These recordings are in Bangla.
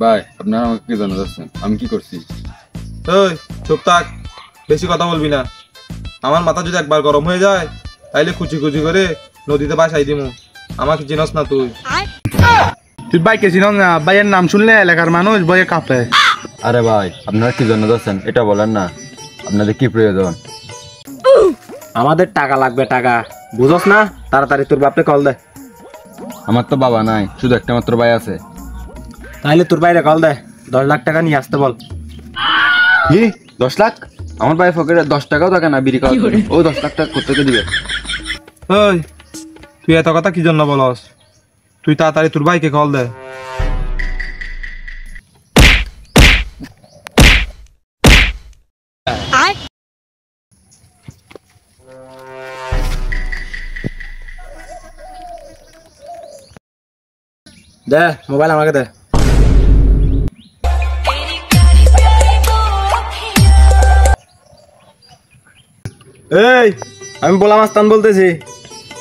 ভাই আপনারা আমাকে কি জানা যাচ্ছেন? আমি কি করছি? ওই চুপ থাক, বেশি কথা বলবি না। আমার মাথা যদি একবার গরম হয়ে যায় তাইলে কুচি কুচি করে নদীতে বাসাই দিমু। আমাকে চিনস না তুই? তুই বাইকে চিনস না? ভাইয়ের নাম শুনলে এলাকার মানুষ ভয়ে কাঁপে। আরে ভাই আপনারা কি জানা যাচ্ছেন এটা বলেন না। আপনাদের কি প্রয়োজন? আমাদের টাকা লাগবে, টাকা বুঝস না? তাড়াতাড়ি তোর বাপকে কল দে। আমার তো বাবা নাই, শুধু একটা মাত্র ভাই আছে। তাইলে তোর বাইরে কল দে, 10 লাখ টাকা নিয়ে আসতে বল। কি 10 লাখ? আমার ভাই পকেটে 10 টাকাও থাকে না বিড়ি খাওয়ার জন্য। ও 10 লাখ টাকা কোথেকে দিবে? ওই তুই এত কথা কি জন্য বলস? তুই তাড়াতাড়ি তোর ভাইকে কল দে। দে মোবাইল আমাকে দে। এই আমি বলা মাস্তান বলতেছি,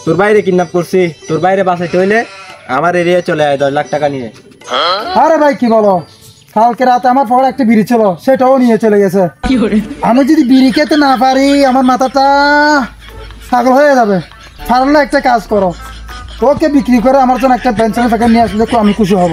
তোর বাইরে কিডন্যাপ করছি, তোর বাইরে বাসাইতে হইলে আমার এরিয়ায় চলে আয় 10 লাখ টাকা নিয়ে। আরে ভাই কি বলো, কালকে রাতে আমার পকেটে একটা বিড়ি ছিল, সেটাও নিয়ে চলে গেছে। আমি যদি বিড়ি খেতে না পারি আমার মাথাটা পাগল হয়ে যাবে। পারলে একটা কাজ করো, ওকে বিক্রি করে আমার জন্য একটা পেনশনের টাকা নিয়ে আসলে আমি খুশি হব।